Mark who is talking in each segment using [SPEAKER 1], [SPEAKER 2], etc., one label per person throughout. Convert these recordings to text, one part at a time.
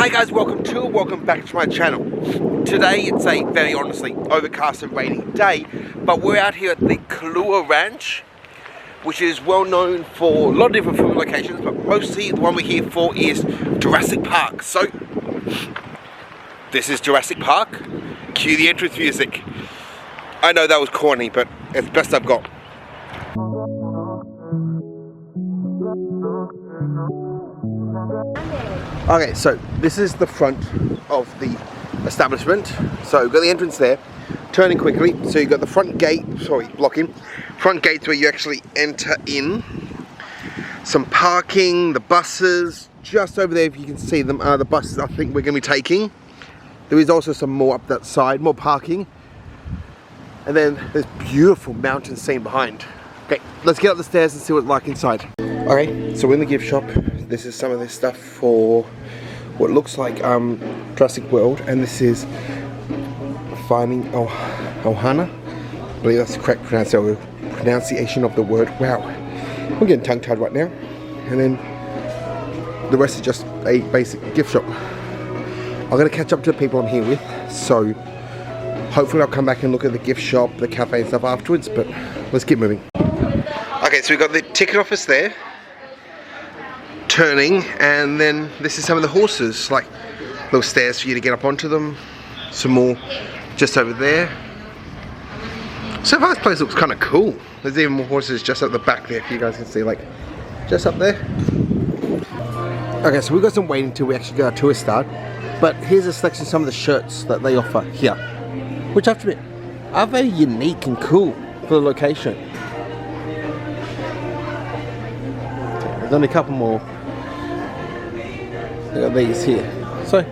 [SPEAKER 1] Hi guys, welcome back to my channel. Today it's a very honestly overcast and rainy day, but we're out here at the Kualoa Ranch, which is well known for a lot of different film locations, but mostly the one we're here for is Jurassic Park. So this is Jurassic Park. Cue the entrance music. I know that was corny, but it's the best I've got. Okay, so this is the front of the establishment. So we've got the entrance there, turning quickly. So you've got the front gate, front gates where you actually enter in. Some parking, the buses, just over there if you can see them are the buses I think we're going to be taking. There is also some more up that side, more parking. And then there's beautiful mountain scene behind. Okay, let's get up the stairs and see what it's like inside. Okay, so we're in the gift shop. This is some of this stuff for what looks like Jurassic World, and this is Finding Ohana. I believe that's the correct pronunciation of the word. Wow, I'm getting tongue-tied right now. And then the rest is just a basic gift shop. I'm going to catch up to the people I'm here with, so hopefully I'll come back and look at the gift shop, the cafe and stuff afterwards, but let's keep moving. Okay, so we've got the ticket office there, turning, and then this is some of the horses, like little stairs for you to get up onto them. Some more just over there. So far this place looks kind of cool. There's even more horses just at the back there, if you guys can see, like just up there. Okay, so we've got some waiting till we actually get our tour start, but here's a selection of some of the shirts that they offer here, which I have to admit are very unique and cool for the location. There's only a couple more. We got these here, so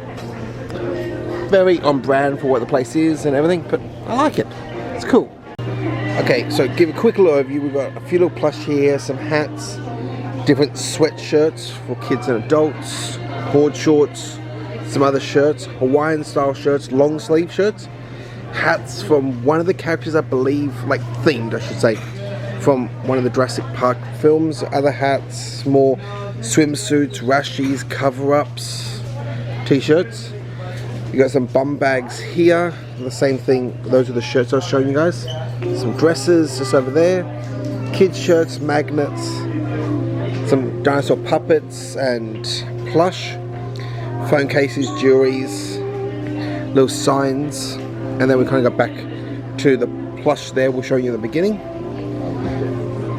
[SPEAKER 1] very on brand for what the place is and everything, but I like it. It's cool. Okay, so give a quick little overview. We've got a few little plush here, some hats, different sweatshirts for kids and adults, board shorts, some other shirts, Hawaiian style shirts, long sleeve shirts, hats from one of the characters, I believe, like themed I should say, from one of the Jurassic Park films. Other hats, more swimsuits, rashies, cover-ups, t-shirts. You got some bum bags here, the same thing. Those are the shirts I was showing you guys. Some dresses just over there, kids shirts, magnets, some dinosaur puppets and plush, phone cases, jewelries, little signs, and then we kind of got back to the plush there we'll show you in the beginning.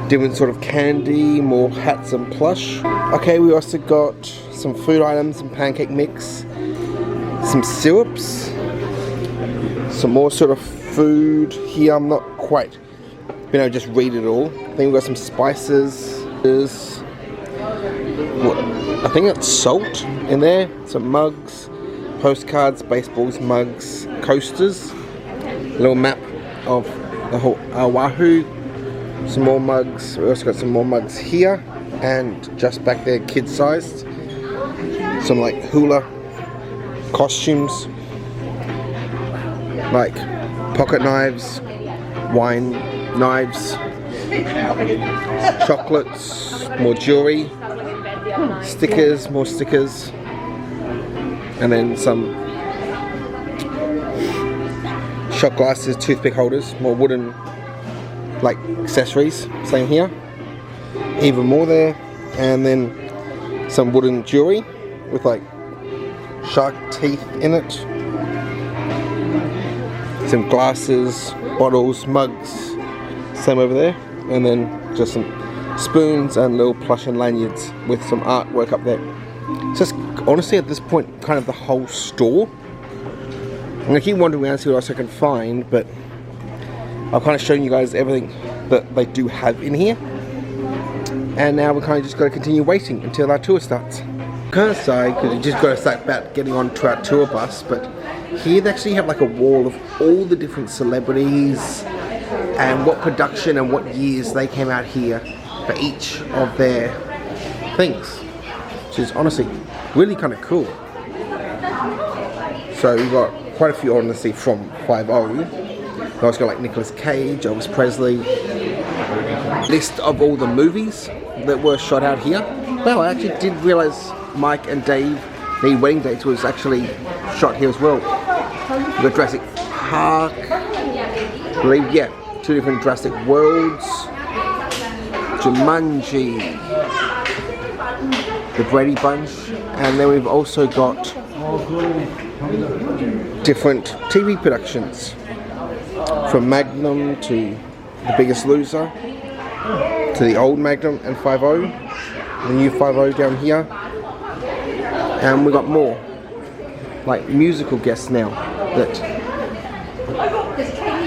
[SPEAKER 1] Different sort of candy, more hats and plush. Okay, we also got some food items, some pancake mix, some syrups, some more sort of food here. I'm not quite, just read it all. I think we've got some spices. I think it's salt in there. Some mugs, postcards, baseballs, mugs, coasters, a little map of the whole Oahu. Some more mugs. We also got some more mugs here, and just back there, kid sized. Some like hula costumes, like pocket knives, wine knives, chocolates, more jewelry, stickers, more stickers, and then some shot glasses, toothpick holders, more wooden like accessories, same here, even more there, and then some wooden jewelry with like shark teeth in it, some glasses, bottles, mugs, same over there, and then just some spoons and little plush and lanyards with some artwork up there. So it's honestly at this point kind of the whole store. I'm gonna keep wandering around to see what else I can find, but I've kind of shown you guys everything that they do have in here, and now we're kind of just got to continue waiting until our tour starts. Kind of sad because you just got to start about getting on to our tour bus, but here they actually have like a wall of all the different celebrities and what production and what years they came out here for each of their things, which is honestly really kind of cool. So we've got quite a few honestly from 5.0. We've also got like Nicolas Cage, Elvis Presley, list of all the movies that were shot out here. Well, I actually did realise Mike and Dave the wedding dates was actually shot here as well. We've got Jurassic Park, I believe, yeah, 2 different Jurassic Worlds, Jumanji, the Brady Bunch, and then we've also got different TV productions, from Magnum to The Biggest Loser, to the old Magnum and 5-0, the new 5-0 down here, and we got more like musical guests now that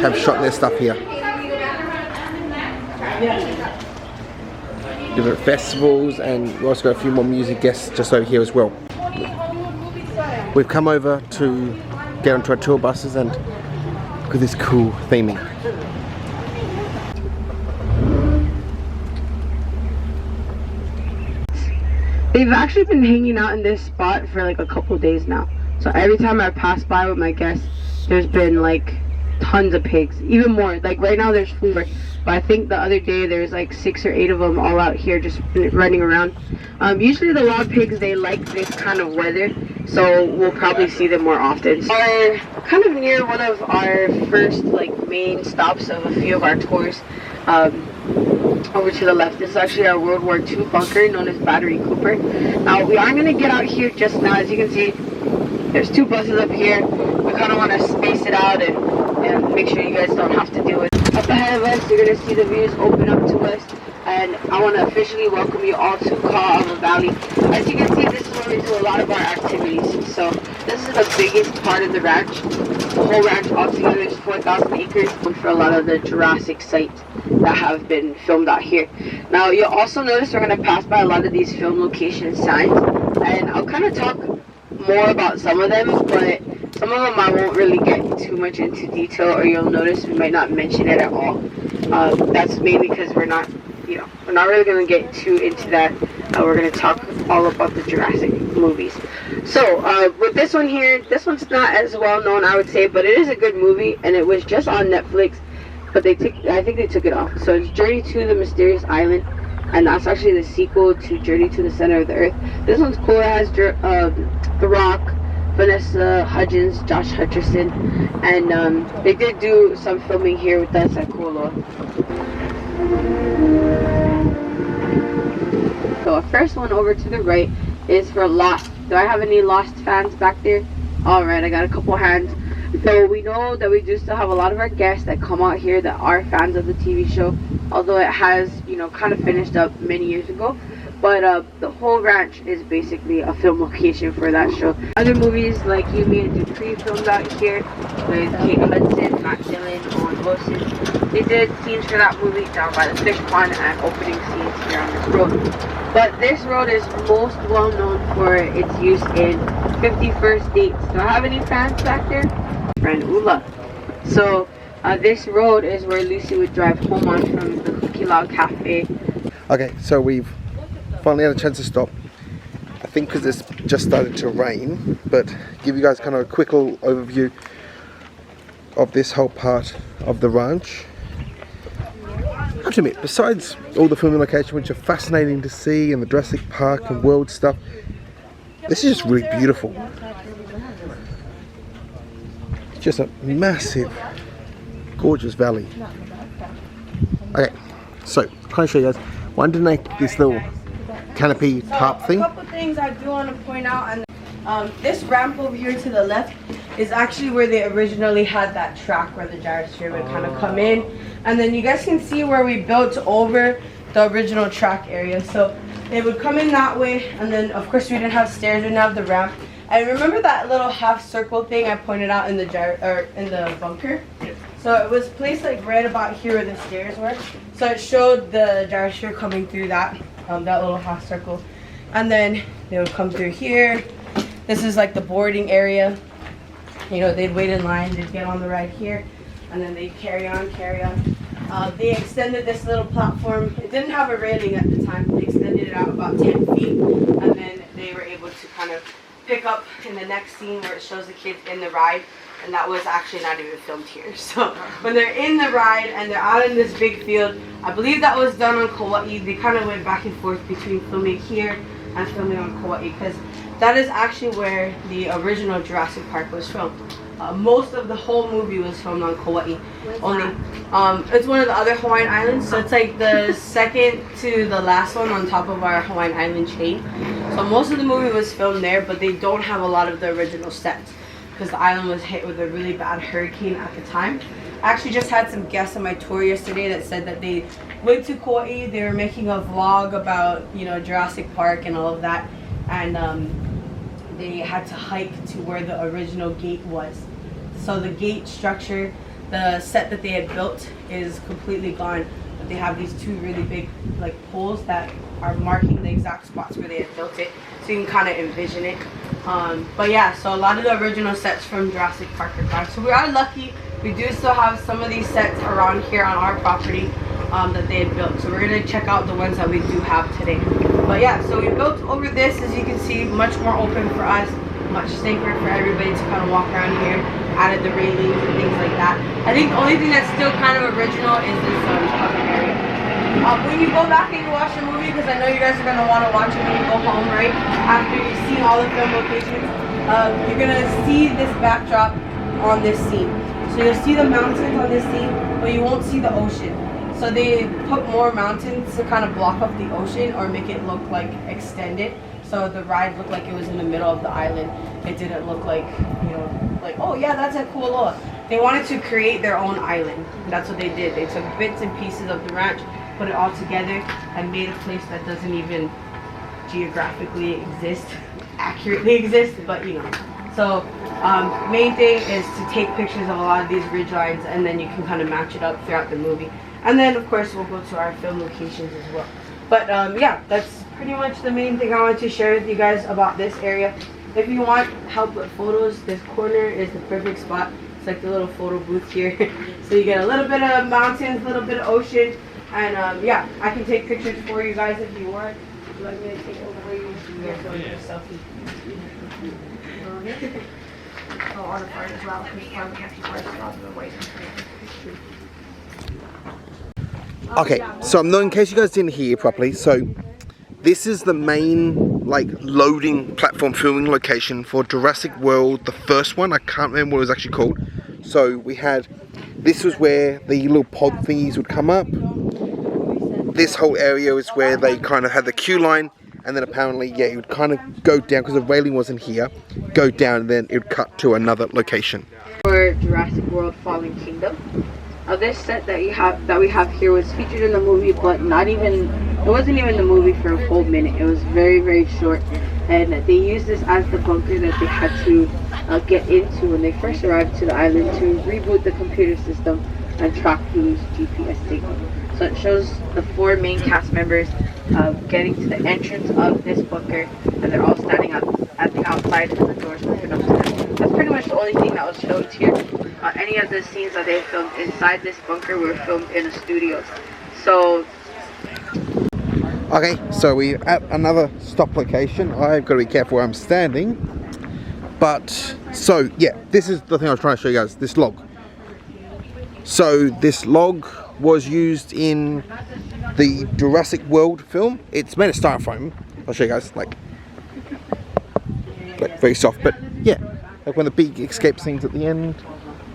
[SPEAKER 1] have shot their stuff here. Different festivals, and we also got a few more music guests just over here as well. We've come over to get onto our tour buses and look at this cool theming.
[SPEAKER 2] They've actually been hanging out in this spot for like a couple days now. So every time I pass by with my guests, there's been like tons of pigs, even more. Like right now there's 4, but I think the other day there's like 6 or 8 of them all out here just running around. Usually the wild pigs, they like this kind of weather, so we'll probably see them more often. We're kind of near one of our first like main stops of a few of our tours. Over to the left, this is actually our World War II bunker known as Battery Cooper. Now we are going to get out here just now. As you can see, there's 2 buses up here. We kind of want to space it out and make sure you guys don't have to deal with it. Up ahead of us, you're going to see the views open up to us, and I want to officially welcome you all to Kualoa Valley. As you can see, this is where we do a lot of our activities. So this is the biggest part of the ranch. The whole ranch altogether is 4,000 acres for a lot of the Jurassic sites that have been filmed out here. Now you'll also notice we're going to pass by a lot of these film location signs, and I'll kind of talk more about some of them, but some of them I won't really get too much into detail, or you'll notice we might not mention it at all. That's mainly because we're not really going to get too into that. We're going to talk all about the Jurassic movies. So with this one here, this one's not as well known, I would say, but it is a good movie, and it was just on Netflix, but I think they took it off. So it's Journey to the Mysterious Island, and that's actually the sequel to Journey to the Center of the Earth. This one's cool. It has The Rock, Vanessa Hudgens, Josh Hutcherson, and they did do some filming here with us at Kualoa. So our first one over to the right is for Lost. Do I have any Lost fans back there? Alright, I got a couple hands. So we know that we do still have a lot of our guests that come out here that are fans of the TV show, although it has, kind of finished up many years ago. But the whole ranch is basically a film location for that show. Other movies like You, Me, and Dupree filmed out here with Kate Hudson, Matt Dillon, Owen Wilson. They did scenes for that movie down by the fish pond and opening scenes here on this road. But this road is most well known for its use in 51st Dates. Do I have any fans back there? Friend Ula. So this road is where Lucy would drive home on from the Kualoa Cafe.
[SPEAKER 1] Okay, so we've finally had a chance to stop. I think because it's just started to rain, but give you guys kind of a quick little overview of this whole part of the ranch. I have to admit, besides all the filming locations which are fascinating to see, and the Jurassic Park and World stuff, this is just really beautiful. It's just a massive, gorgeous valley. Okay, so can I show you guys? Wanted to make this little canopy top thing.
[SPEAKER 2] A couple things I do want to point out, and this ramp over here to the left is actually where they originally had that track where the gyrosphere would kind of come in, and then you guys can see where we built over the original track area. So they would come in that way, and then of course we didn't have stairs, we didn't have the ramp. And remember that little half circle thing I pointed out in the bunker? So it was placed like right about here where the stairs were. So it showed the gyrosphere coming through that little half circle. And then they would come through here. This is like the boarding area. They'd wait in line, they'd get on the ride here, and then they'd carry on. They extended this little platform. It didn't have a railing at the time. They extended it out about 10 feet, and then they were able to kind of pick up in the next scene where it shows the kids in the ride, and that was actually not even filmed here. So when they're in the ride and they're out in this big field, I believe that was done on Kauai. They kind of went back and forth between filming here and filming on Kauai, because that is actually where the original Jurassic Park was filmed. Most of the whole movie was filmed on Kauai. It's one of the other Hawaiian islands, so it's like the second to the last one on top of our Hawaiian island chain. So most of the movie was filmed there, but they don't have a lot of the original sets because the island was hit with a really bad hurricane at the time. I actually just had some guests on my tour yesterday that said that they went to Kauai. They were making a vlog about, you know, Jurassic Park and all of that, and they had to hike to where the original gate was. So the gate structure, the set that they had built is completely gone. But they have these two really big like poles that are marking the exact spots where they had built it, so you can kind of envision it. But yeah, so a lot of the original sets from Jurassic Park are gone. So we are lucky. We do still have some of these sets around here on our property that they had built. So we're gonna check out the ones that we do have today. But yeah, so we built over this, as you can see, much more open for us, much safer for everybody to kind of walk around here. Added the railings and things like that. I think the only thing that's still kind of original is this cover area. When you go back and you watch the movie, because I know you guys are gonna want to watch it when you go home, right? After you've seen all the film locations, you're gonna see this backdrop on this scene. So you'll see the mountains on this scene, but you won't see the ocean. So they put more mountains to kind of block off the ocean or make it look like extended. So the ride looked like it was in the middle of the island. It didn't look like, you know, like, oh yeah, that's at Kualoa. They wanted to create their own island. That's what they did. They took bits and pieces of the ranch, put it all together, and made a place that doesn't even geographically exist, accurately exist, but you know. So main thing is to take pictures of a lot of these ridge lines, and then you can kind of match it up throughout the movie. And then of course we'll go to our film locations as well. But yeah, that's pretty much the main thing I wanted to share with you guys about this area. If you want help with photos, this corner is the perfect spot. It's like the little photo booth here. So you get a little bit of mountains, a little bit of ocean, and yeah, I can take pictures for you guys if you want. Would you like me to take over for you? You guys want to selfie? Oh, on the part as well, because part of the next part is a lot of the way.
[SPEAKER 1] Okay, so I'm not, in case you guys didn't hear properly, so this is the main like loading platform filming location for Jurassic World, the first one. I can't remember what it was actually called. So we had, this was where the little pod thingies would come up. This whole area is where they kind of had the queue line, and then apparently, yeah, it would kind of go down because the railing wasn't here, go down, and then it would cut to another location.
[SPEAKER 2] For Jurassic World Fallen Kingdom. This set that we have here was featured in the movie, but it wasn't even the movie for a whole minute. It was very, very short, and they used this as the bunker that they had to get into when they first arrived to the island to reboot the computer system and track Lulu's GPS signal. So it shows the 4 main cast members getting to the entrance of this bunker, and they're all standing at the outside and the doors open up to them. That's pretty much the only thing that was filmed here. Any of the scenes that they filmed inside this bunker were filmed in a studio. So
[SPEAKER 1] okay, so we're at another stop location. I've got to be careful where I'm standing. But, so yeah, this is the thing I was trying to show you guys, this log. So this log was used in the Jurassic World film. It's made of styrofoam. I'll show you guys, like very soft, but yeah, like when the big escape scenes at the end.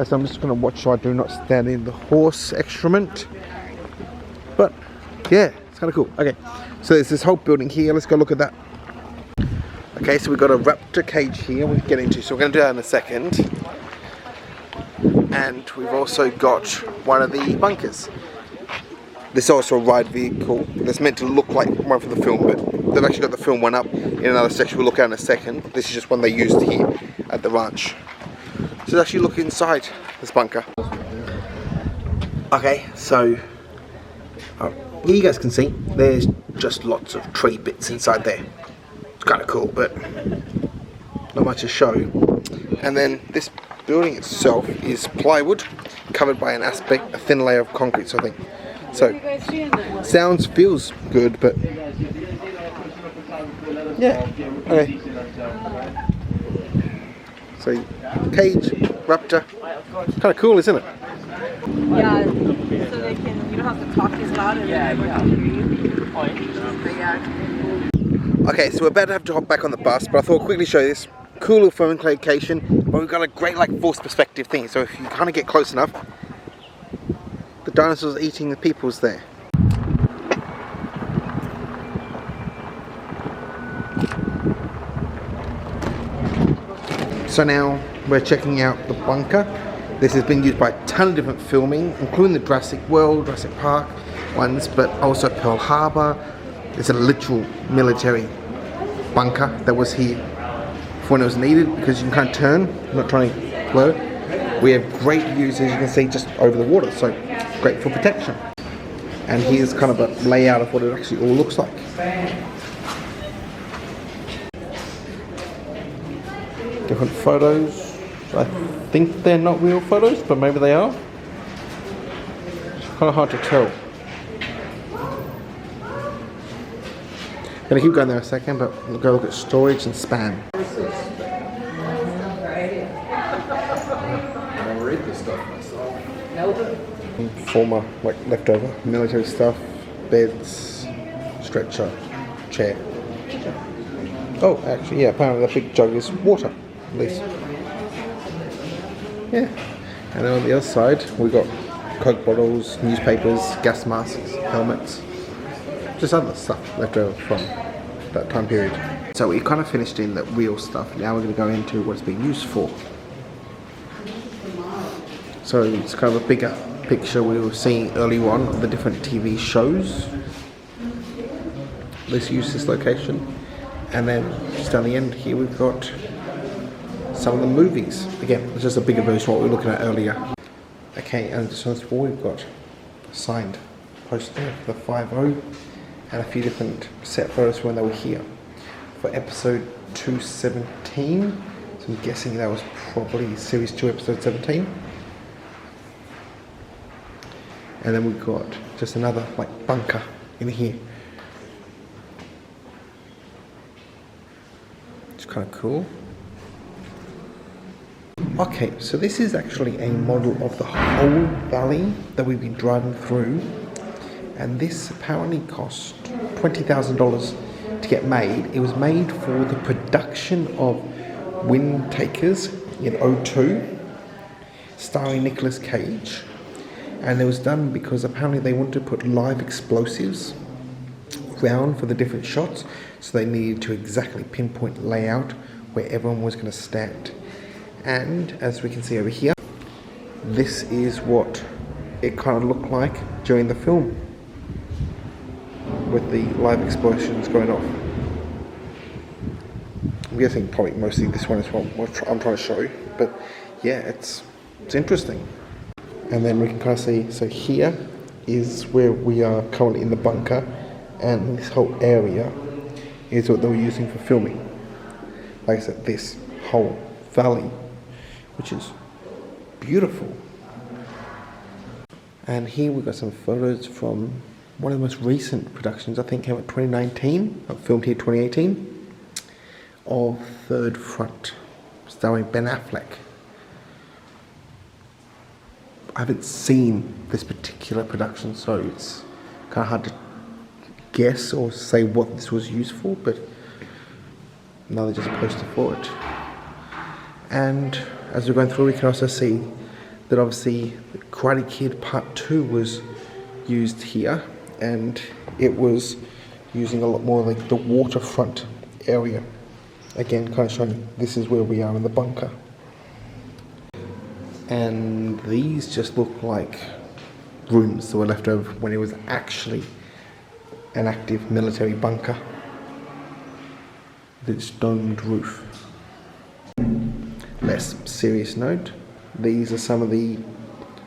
[SPEAKER 1] So I'm just going to watch so I do not stand in the horse excrement. But yeah, it's kind of cool. Okay, so there's this whole building here. Let's go look at that. Okay, so we've got a raptor cage here we'll get into, so we're going to do that in a second. And we've also got one of the bunkers. This is also a ride vehicle that's meant to look like one for the film, but they've actually got the film one up in another section we'll look at in a second. This is just one they used here at the ranch. So let's actually look inside this bunker. Okay, so you guys can see there's just lots of tree bits inside there. It's kind of cool, but not much to show. And then this building itself is plywood covered by a thin layer of concrete sort of thing. So feels good, but yeah, okay. So cage, raptor, kind of cool, isn't it?
[SPEAKER 2] yeah, so they can, you don't have to talk as loud and everyone can hear you. But yeah.
[SPEAKER 1] Okay, so we're about to have to hop back on the bus, but I thought I'd quickly show you this cool little filming location. But we've got a great like forced perspective thing, so if you kind of get close enough, the dinosaurs eating the people's there. So now we're checking out the bunker. This has been used by a ton of different filming, including the Jurassic World, Jurassic Park ones, but also Pearl Harbor. It's a literal military bunker that was here for when it was needed, because you can kind of turn, I'm not trying to blur. We have great views, as you can see, just over the water, so great for protection. And here's kind of a layout of what it actually all looks like. Different photos. I think they're not real photos, but maybe they are. It's kind of hard to tell. I'm gonna keep going there a second, but we'll go look at storage and spam.
[SPEAKER 3] I read this stuff myself.
[SPEAKER 1] Former, like leftover military stuff, beds, stretcher, chair. Oh, actually, yeah, apparently that big jug is water, at least. Yeah. And then on the other side, we got Coke bottles, newspapers, gas masks, helmets, just other stuff left over from that time period. So we kind of finished in the real stuff. Now we're going to go into what it's being used for. So it's kind of a bigger picture we were seeing earlier on of the different TV shows. Let's use this location. And then just down the end here we've got some of the movies. Again, it's just a bigger version of what we were looking at earlier. Okay, and just on this wall we've got a signed poster for the 5-0 and a few different set photos when they were here for episode 217. So I'm guessing that was probably series 2, episode 17. And then we've got just another like bunker in here. It's kind of cool. Okay, so this is actually a model of the whole valley that we've been driving through, and this apparently cost $20,000 to get made. It was made for the production of Wind Takers in 2002, starring Nicolas Cage, and it was done because apparently they wanted to put live explosives around for the different shots, so they needed to exactly pinpoint layout where everyone was going to stand. And as we can see over here, this is what it kind of looked like during the film with the live explosions going off. I'm guessing probably mostly this one is what I'm trying to show you, but yeah, it's interesting. And then we can kind of see, so here is where we are currently in the bunker, and this whole area is what they were using for filming. Like I said, this whole valley, which is beautiful. And here we've got some photos from one of the most recent productions, I think came out 2019, filmed here 2018, of Third Front, starring Ben Affleck. I haven't seen this particular production, so it's kind of hard to guess or say what this was used for, but now they're just a poster for it. And as we're going through, we can also see that obviously the Karate Kid Part 2 was used here, and it was using a lot more like the waterfront area. Again, kind of showing this is where we are in the bunker. And these just look like rooms that were left over when it was actually an active military bunker with its domed roof. Less serious note, these are some of the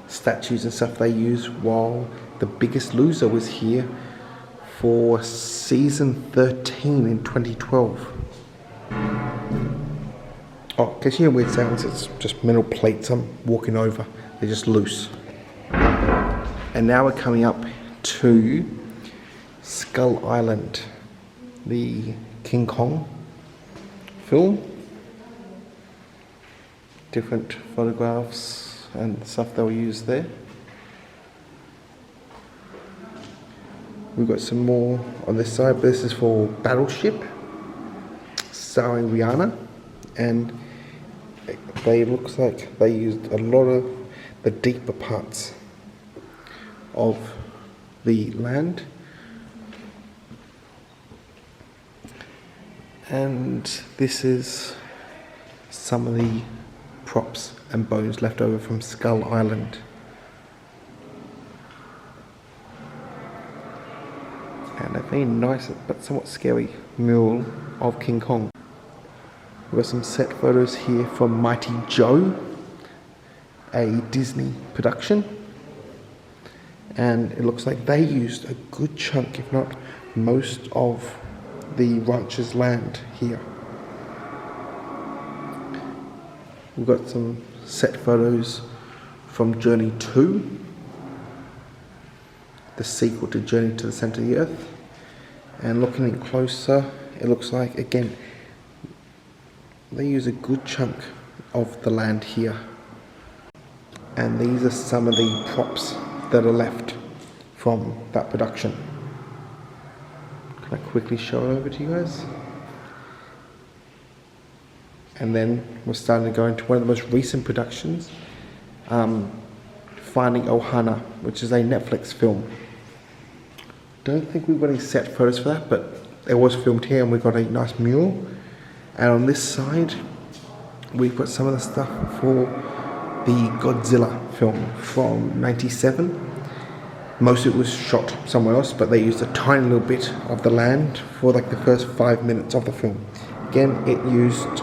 [SPEAKER 1] statues and stuff they used while The Biggest Loser was here for season 13 in 2012. Oh, in case you hear weird sounds, it's just metal plates I'm walking over. They're just loose. And now we're coming up to Skull Island, the King Kong film. Different photographs and stuff that were used there. We've got some more on this side, but this is for Battleship, starring Rihanna, and they looks like they used a lot of the deeper parts of the land. And this is some of the props and bones left over from Skull Island. And a very nice but somewhat scary mural of King Kong. We've got some set photos here from Mighty Joe, a Disney production. And it looks like they used a good chunk, if not most, of the rancher's land here. We've got some set photos from Journey To, the sequel to Journey to the Center of the Earth. And looking in closer, it looks like, again, they use a good chunk of the land here. And these are some of the props that are left from that production. Can I quickly show it over to you guys? And then we're starting to go into one of the most recent productions, Finding Ohana, which is a Netflix film. Don't think we've got any set photos for that, but it was filmed here and we've got a nice mural. And on this side, we've got some of the stuff for the Godzilla film from '97. Most of it was shot somewhere else, but they used a tiny little bit of the land for like the first 5 minutes of the film. Again, it used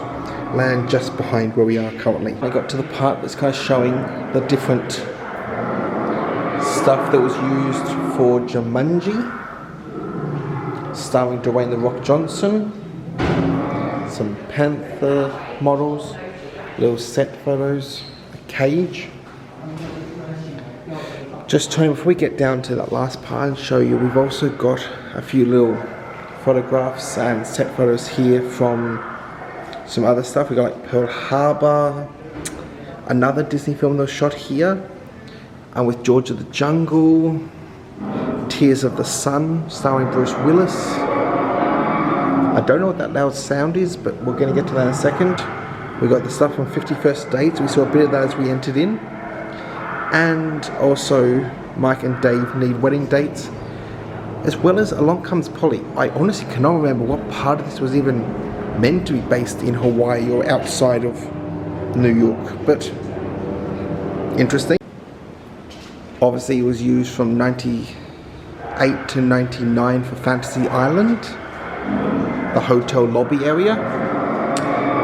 [SPEAKER 1] land just behind where we are currently. I got to the part that's kind of showing the different stuff that was used for Jumanji, starring Dwayne "The Rock" Johnson, some Panther models, little set photos, a cage. Just Tony, before we get down to that last part and show you, we've also got a few little photographs and set photos here from some other stuff. We got like Pearl Harbor, another Disney film that was shot here, and with George of the Jungle, Tears of the Sun, starring Bruce Willis. I don't know what that loud sound is, but we're going to get to that in a second. We got the stuff from 51st Dates. We saw a bit of that as we entered in. And also Mike and Dave Need Wedding Dates, as well as Along Comes Polly. I honestly cannot remember what part of this was even meant to be based in Hawaii or outside of New York, but interesting. Obviously it was used from 98 to 99 for Fantasy Island, the hotel lobby area.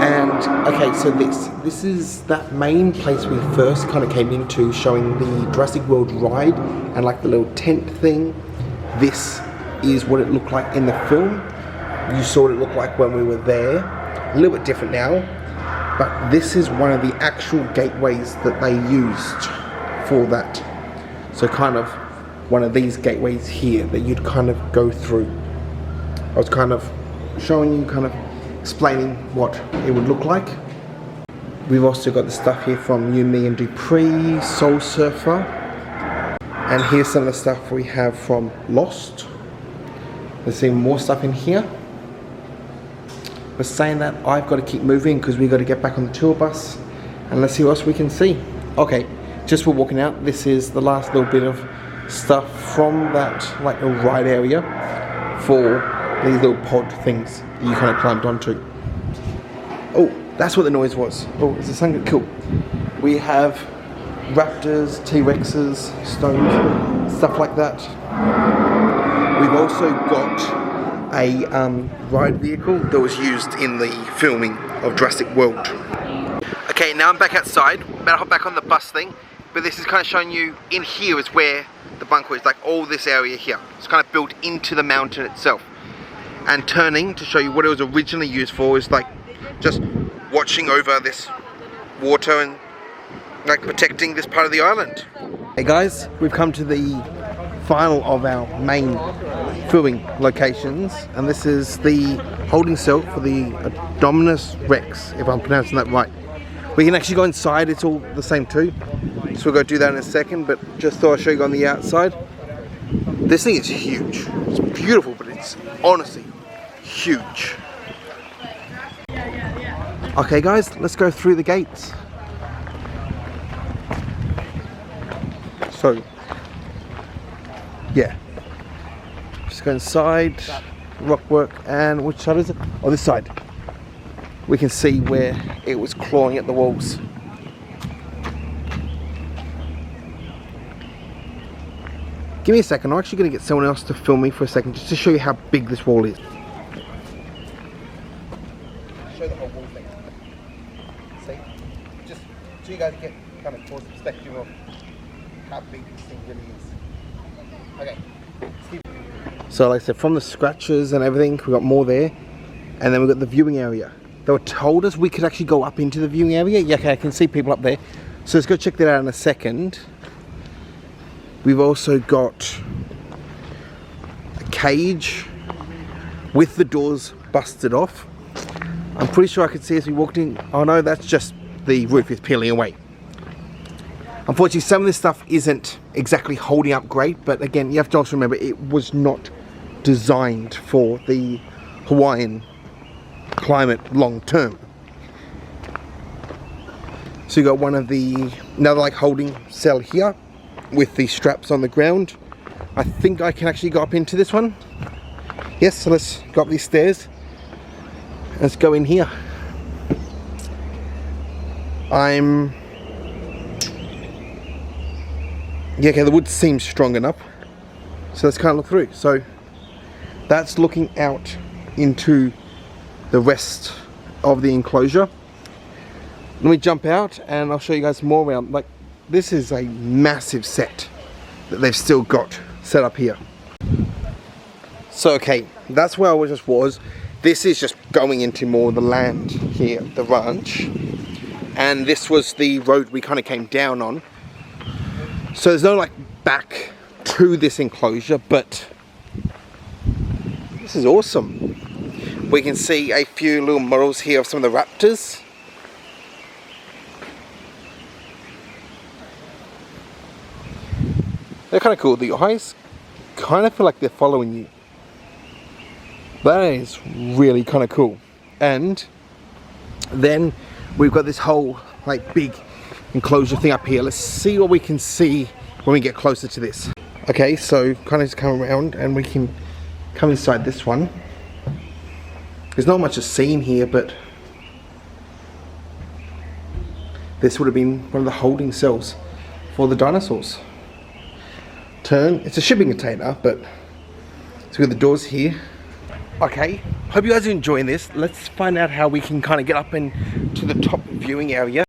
[SPEAKER 1] And okay, so this is that main place we first kind of came into, showing the Jurassic World ride and like the little tent thing. This is what it looked like in the film. You saw what it looked like when we were there. A little bit different now, but this is one of the actual gateways that they used for that. So kind of one of these gateways here that you'd kind of go through. I was kind of showing you, kind of explaining what it would look like. We've also got the stuff here from You, Me and Dupree, Soul Surfer. And here's some of the stuff we have from Lost. There's even more stuff in here. But saying that, I've got to keep moving because we've got to get back on the tour bus and let's see what else we can see. Okay, just for walking out, this is the last little bit of stuff from that like a ride area for these little pod things that you kind of climbed onto. Oh, that's what the noise was. Oh, it's a something cool. We have raptors, T-Rexes, stones, stuff like that. We've also got a ride vehicle that was used in the filming of Jurassic World. Okay, now I'm back outside. I'm about to hop back on the bus thing, but this is kind of showing you in here is where the bunker is, like all this area here. It's kind of built into the mountain itself. And turning to show you what it was originally used for is like just watching over this water and like protecting this part of the island. Hey guys, we've come to the final of our main filming locations, and this is the holding cell for the Indominus Rex, if I'm pronouncing that right. We can actually go inside, it's all the same too, so we'll go do that in a second, but just thought I'd show you on the outside. This thing is huge. It's beautiful, but it's honestly huge. Okay guys, let's go through the gates. So, yeah. Just go inside, rockwork, and which side is it? Oh, this side. We can see where it was clawing at the walls. Give me a second, I'm actually going to get someone else to film me for a second just to show you how big this wall is. Show the whole wall thing. See? Just so you guys get kind of towards the perspective of how big this thing really is. Okay. So like I said, from the scratches and everything, we've got more there. And then we've got the viewing area. They were told us we could actually go up into the viewing area. Yeah, okay, I can see people up there. So let's go check that out in a second. We've also got a cage with the doors busted off. I'm pretty sure I could see as we walked in. Oh no, that's just the roof is peeling away. Unfortunately, some of this stuff isn't exactly holding up great, but again, you have to also remember it was not designed for the Hawaiian climate long term. So you got one of the, another like holding cell here with the straps on the ground. I think I can actually go up into this one. Yes, so let's go up these stairs. Let's go in here. Yeah, okay, the wood seems strong enough. So let's kind of look through. So that's looking out into the rest of the enclosure. Let me jump out and I'll show you guys more around. Like, this is a massive set that they've still got set up here. So okay, that's where I just was. This is just going into more of the land here, the ranch. And this was the road we kind of came down on. So there's no like back to this enclosure, but this is awesome. We can see a few little models here of some of the raptors. They're kind of cool. The eyes kind of feel like they're following you. That is really kind of cool. And then we've got this whole like big enclosure thing up here. Let's see what we can see when we get closer to this. Okay, so kind of just come around and we can come inside this one. There's not much to see in here, but this would have been one of the holding cells for the dinosaurs. Turn, it's a shipping container, but so we've got the doors here. Okay, hope you guys are enjoying this. Let's find out how we can kind of get up into the top viewing area.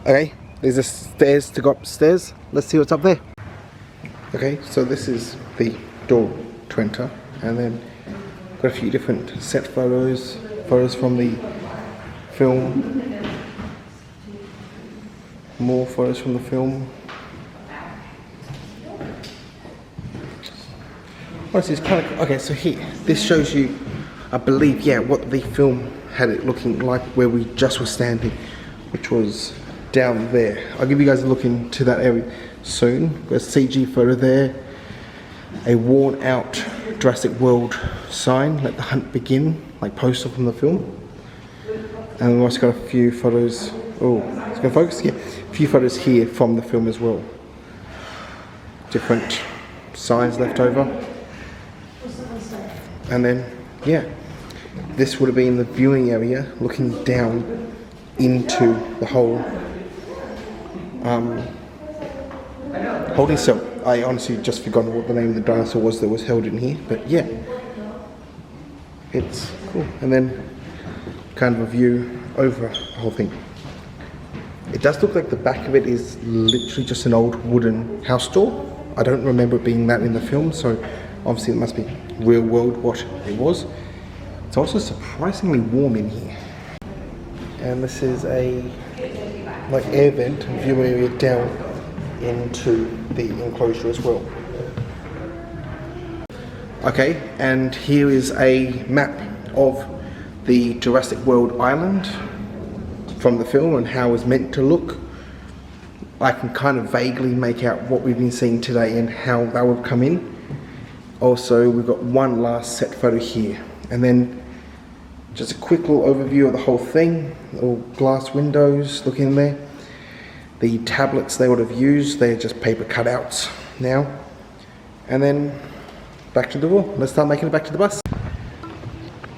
[SPEAKER 1] Okay, there's a stairs to go upstairs. Let's see what's up there. Okay, so this is the door to enter, and then got a few different set photos from the film, more photos from the film. Honestly, it's kind of okay. So here, this shows you, I believe, yeah, what the film had it looking like where we just were standing, which was down there. I'll give you guys a look into that area soon. Got a CG photo there, a worn out Jurassic World sign, let the hunt begin, like poster from the film. And we've also got a few photos, oh, it's gonna focus? Yeah, a few photos here from the film as well. Different signs left over. And then, yeah, this would have been the viewing area looking down into the whole holding cell. I honestly just forgotten what the name of the dinosaur was that was held in here, but yeah, it's cool. And then kind of a view over the whole thing. It does look like the back of it is literally just an old wooden house door. I don't remember it being that in the film, so obviously it must be real world what it was. It's also surprisingly warm in here. And this is a like air vent and view area down into the enclosure as well. Okay, and here is a map of the Jurassic World island from the film and how it's meant to look. I can kind of vaguely make out what we've been seeing today and how that would come in. Also, we've got one last set photo here, and then just a quick little overview of the whole thing. Little glass windows, look in there. The tablets they would have used, they're just paper cutouts now. And then back to the door. Let's start making it back to the bus.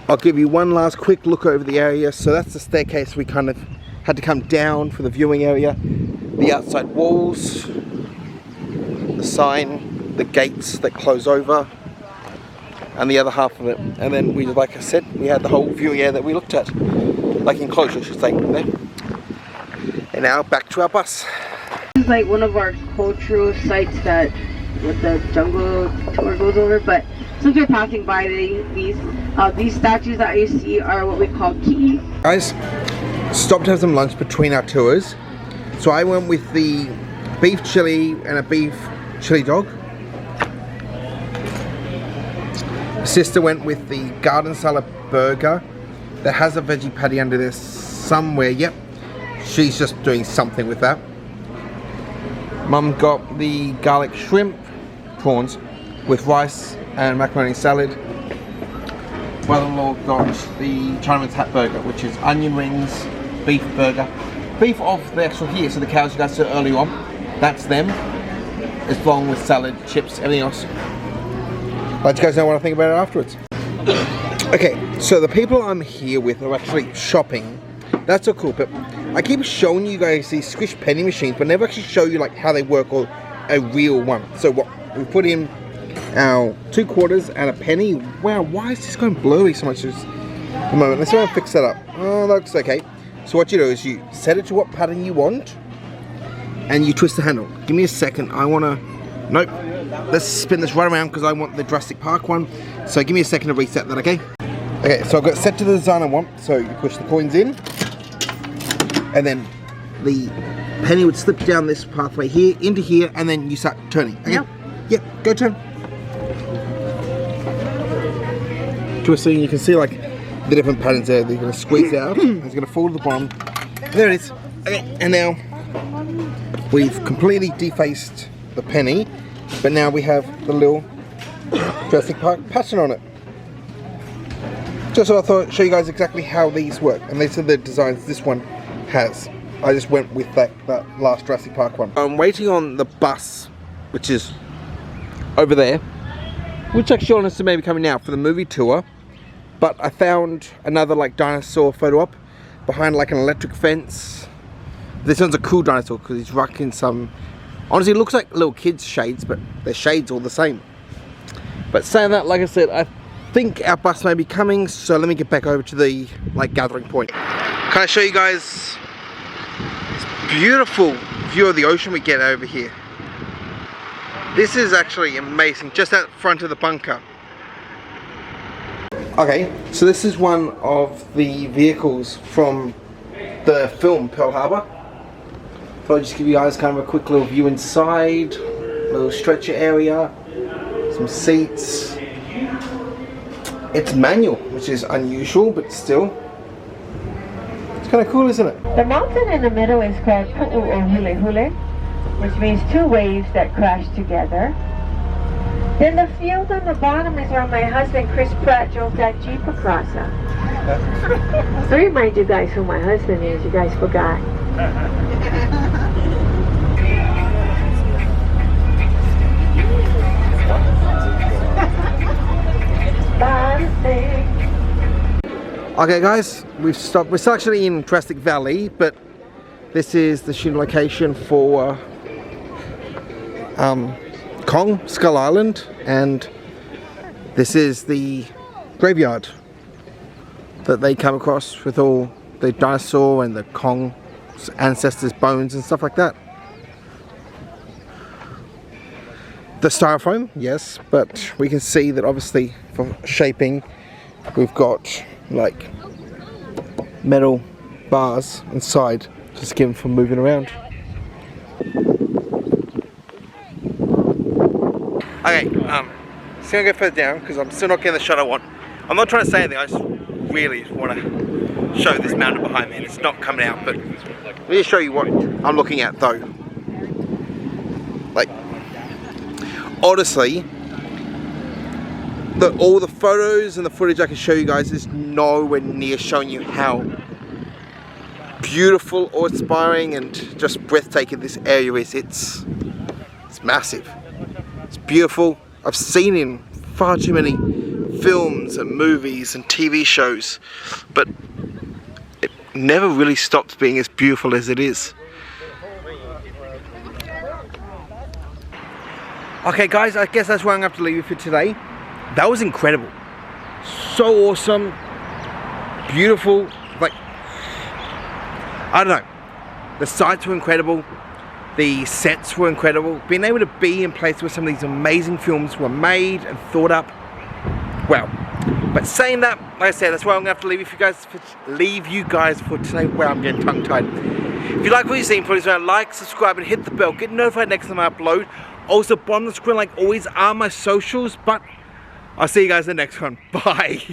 [SPEAKER 1] I'll give you one last quick look over the area. So that's the staircase we kind of had to come down for the viewing area. The outside walls, the sign, the gates that close over, and the other half of it. And then we, like I said, we had the whole viewing area that we looked at, like enclosure, I should say, there. And now back to our bus.
[SPEAKER 2] This is like one of our cultural sites that with the jungle tour goes over, but since we're passing by these statues that you see are what we call ki'i.
[SPEAKER 1] Guys, stopped to have some lunch between our tours. So I went with the beef chili and a beef chili dog. Sister went with the garden salad burger that has a veggie patty under there somewhere. Yep, she's just doing something with that. Mum got the garlic shrimp prawns with rice and macaroni salad. Mother-in-law got the Chinaman's hat burger, which is onion rings, beef burger. Beef of the actual here, so the cows you guys saw earlier on, that's them. It's along with salad, chips, everything else. Let you guys know what I think about it afterwards. Okay, so the people I'm here with are actually shopping. That's so cool, but I keep showing you guys these squish penny machines, but never actually show you like how they work or a real one. So what we put in our 2 quarters and a penny. Wow, why is this going blurry so much? Just a moment, let's see if I fix that up. Oh, that looks okay. So what you do is you set it to what pattern you want, and you twist the handle. Give me a second. I wanna. Nope. Let's spin this right around because I want the Jurassic Park one. So give me a second to reset that, okay? Okay, so I've got it set to the design I want. So you push the coins in, and then the penny would slip down this pathway here, into here, and then you start turning. Okay?
[SPEAKER 2] Yep.
[SPEAKER 1] Yep, go turn. Twisting, you can see like the different patterns there. They're gonna squeeze out, and it's gonna fall to the bottom. There it is. Okay, and now we've completely defaced the penny, but now we have the little Jurassic Park pattern on it. Just so I thought I'd show you guys exactly how these work, and these are the designs this one has. I just went with that last Jurassic Park one. I'm waiting on the bus, which is over there, which actually honestly to maybe coming now for the movie tour, but I found another like dinosaur photo op behind like an electric fence. This one's a cool dinosaur because he's rocking some, honestly it looks like little kids shades, but they're shades all the same. But saying that, like I said, I think our bus may be coming, so let me get back over to the like gathering point. Can I show you guys this beautiful view of the ocean we get over here? This is actually amazing, just out front of the bunker. Okay, so this is one of the vehicles from the film Pearl Harbor. So I'll just give you guys kind of a quick little view inside, a little stretcher area, some seats. It's manual, which is unusual, but still, it's kind of cool, isn't it?
[SPEAKER 4] The mountain in the middle is called Kualoa Ranch, which means 2 waves that crash together. Then the field on the bottom is where my husband Chris Pratt drove that Jeep across. So remind you guys who my husband is, you guys forgot.
[SPEAKER 1] Okay guys, we've stopped. We're still actually in Jurassic Valley, but this is the shooting location for Kong, Skull Island, and this is the graveyard that they come across with all the dinosaur and the Kong ancestors' bones and stuff like that. The styrofoam, yes, but we can see that obviously for shaping we've got like metal bars inside just given for moving around. Okay, still gonna go further down because I'm still not getting the shot I want. I'm not trying to say anything, I just really want to show this mountain behind me and it's not coming out, but let me just show you what I'm looking at though. Like, honestly, all the photos and the footage I can show you guys is nowhere near showing you how beautiful, awe-inspiring and just breathtaking this area is. It's massive. It's beautiful. I've seen it in far too many films and movies and TV shows, but it never really stops being as beautiful as it is. Okay guys, I guess that's where I'm going to have to leave you for today. That was incredible. So awesome. Beautiful. Like, I don't know. The sights were incredible. The sets were incredible. Being able to be in places where some of these amazing films were made and thought up. Well, but saying that, like I said, that's where I'm going to have to leave you guys for today. Wow, I'm getting tongue-tied. If you like what you've seen, please like, subscribe and hit the bell. Get notified next time I upload. Also, bottom of the screen, like always, are my socials. But I'll see you guys in the next one. Bye.